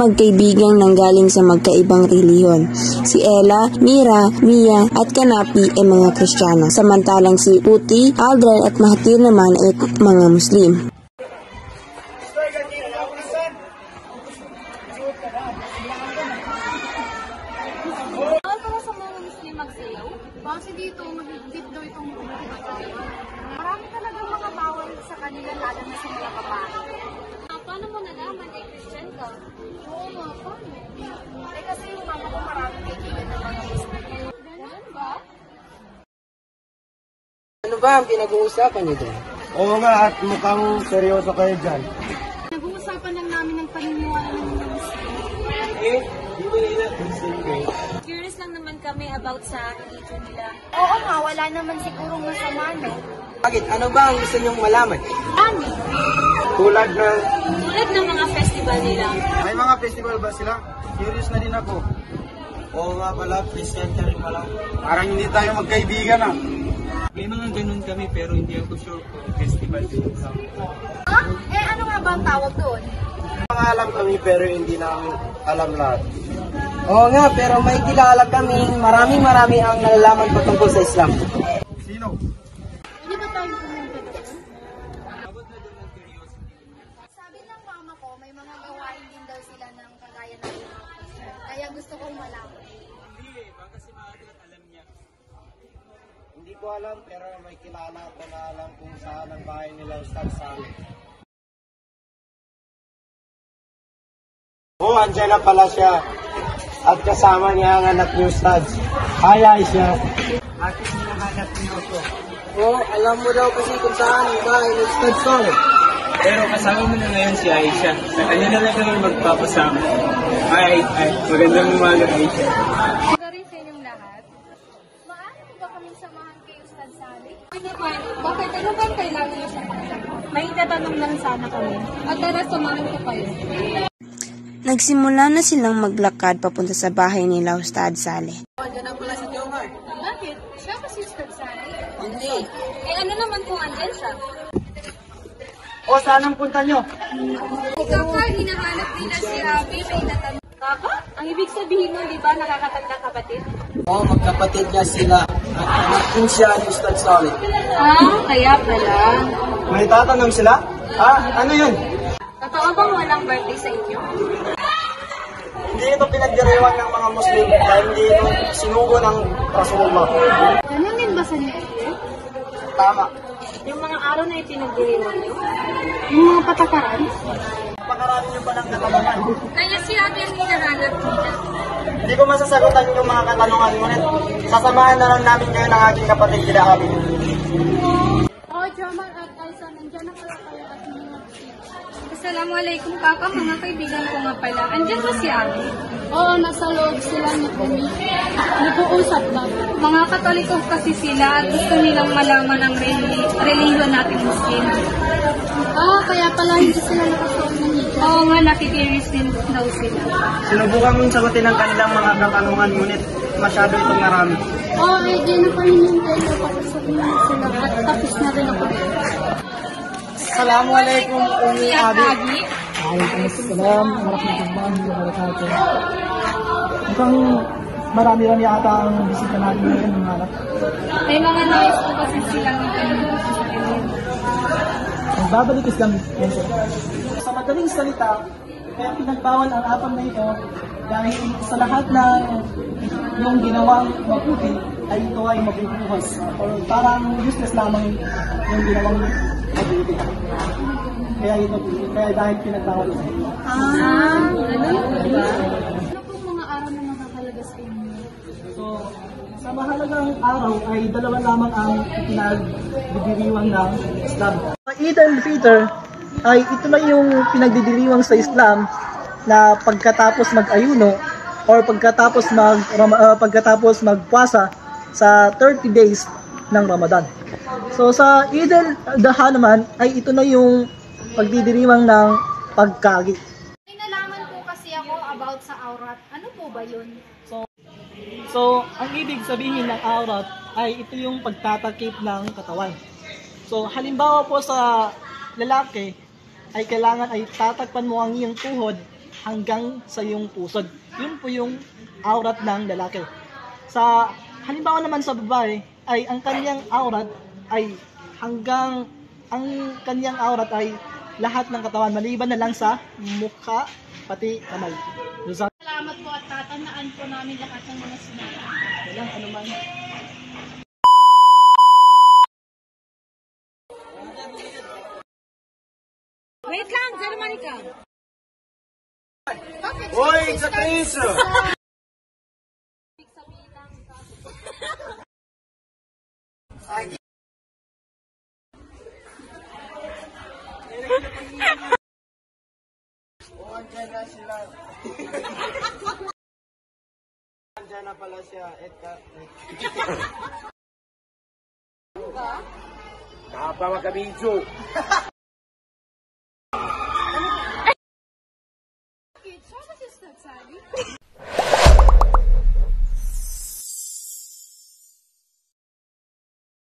magkaibigang nanggaling sa magkaibang reliyon. Si Ella, Mira, Mia at Kanapi ay mga Kristiyano, samantalang si Uti, Aldrin at Mahathir naman ay mga Muslim. Para sa mga Muslim magsayaw, base dito mahigpit daw itong marami talagang mga bawal sa kanila lalo na sa mga babae. Paano mo nalaman ay Christian ka? Oo nga, paano? Kasi yung mama ko marami kaibigan ng mga Muslim. Ganun ba? Ano ba ang pinag-uusapan niyo doon? Oo nga, at mukhang seryoso kayo dyan. Nag-uusapan lang namin ng paniniwala ng mga Muslim. Di ba nila Christian kayo? Curious lang naman kami about sa religion nila. Oo nga, wala naman sigurong masama, no? Bakit? Ano ba ang gusto niyong malaman? Ano? Tulad ng... Tulad ng mga festival nila. May mga festival ba sila? Curious na din ako. Oo nga pala, Christian ka rin pala. Parang hindi tayo magkaibigan ah. May mga ganun kami pero hindi ako sure kung festival din. Ano nga ba ang tawag doon? Mga alam kami pero hindi namin alam lahat. Oo nga, pero may kilala kami, marami ang nalalaman patungkol sa Islam. Sino? Hindi ba tayo pumunta doon? Sabi ng mama ko, may mga gawain din daw sila ng kagaya ng mga Christian. Kaya gusto kong malaman. Hindi baka si Mahathir alam niya. Hindi ko alam pero may kilala ako na alam kung saan ang bahay nila Ustad Saleh. Oo, andyan na pala siya. At kasama niya ang anak ni Ustad. Hi, Aisha. Akin hinahanap niyo ako. Oo, alam mo daw kasi kung saan ang bahay ni Ustad Saleh. Pero kasama mo na ngayon si Aisha. Sa kanya na lang kami magpapasama. Ay, magandang umaga, Aisha. Maganda rin sa inyong lahat. Maaari mo ba kaming samahan kay Ustad Saleh? Bakit? Ano ba ang kailangan niyo sa kanila? May itatanong lang sana kami. At tara, samahan ko kayo. Nagsimula na silang maglakad papunta sa bahay nila Ustad Saleh. Andyan na pala si Jomar. Bakit? Siya ba si Ustad Saleh? Hindi. Ano naman kung andyan siya? O, saan ang punta nyo? Kaka, hinahanap nila si Abby sa itatanong. Kaka? Ang ibig sabihin mo, di ba, nakakatanda kapatid? Oo, magkapatid niya sila. At anak din siya ni Ustad Saleh. Kaya pala. May tatanong sila? Ano yun? Totoo bang walang birthday sa inyo? Hindi ito pinagdiriwang ng mga Muslim dahil hindi ito sinugo ng Rasulullah. Ganun din ba sa niyo? Tama. Yung mga araw na ipinagdiriwang niyo? Yung mga patakaran? Napakarami nyo pa ng katanungan. Kaya si Abby ang hinahanap nila. Hindi ko masasagutan yung mga katanungan, ngunit sasamahan na lang namin kayo ng aking kapatid kila Abi. Jomar at Aisa, nandiyan na pala kayo at mga Assalamualaikum kaka, mga kaibigan ko nga pala. Andiyan ba si Abby? Oo, nasa loob sila ni Kumi. Nag-uusap ba? Mga Katoliko kasi sila at gusto nilang malaman ang relihiyon natin Muslim. Kaya pala hindi sila nakasuot ng hijab. Oo nga, nakikiris din daw sila. Sinubukan mong sagutin ang kanilang mga katanungan, ngunit masyado itong marami. Di na kami yung tayo papasakin na sila at tapos na rin ako. Assalamualaikum, Umi Abi. Waalaikumsalam warahmatullahi wabarakatuh. Mukhang marami-rami yata ang bisita natin ngayon, mga anak. May mga nais ko kasi silang itanong. Magbabalik is kami, Kenzo. Sa madaling salita, kaya pinagbawal ang apat na ito dahil sa lahat ng yung ginawang mabuti ay ito ay mabubuhos. Or parang useless lamang yung ginawang mabuti. Kaya dahil pinagbawal ito. Ganun ba? Ano pong mga araw na makakalaga sa inyo? So, sa mahalagang araw ay dalawa lamang ang pinagdidiriwang ng Islam. Eid al-Fitr ay ito lang yung pinagdidiriwang sa Islam na pagkatapos mag-ayuno or pagkatapos magpuasa sa 30 days ng Ramadan. So sa Eid al-Adha naman ay ito na yung pagdidiriwang ng pagkagi. May nalaman po kasi ako about sa aurat. Ano po ba yun? So, ang ibig sabihin ng aurat ay ito yung pagtatakip ng katawan. So, halimbawa po sa lalaki ay kailangan ay tatakpan mo ang iyong tuhod hanggang sa iyong pusod. Yun po yung aurat ng lalaki. Sa halimbawa naman sa babae, ay ang kanyang aurat ay lahat ng katawan maliban na lang sa mukha pati kamay. Salamat po at tatandaan po namin lahat ng mga sinabi. Walang anuman. Wait lang, Germany ka. Hoy, sa Chris! Andyan na sila. Andyan na pala siya. Nakapa magkabidyo. What is that, Sally?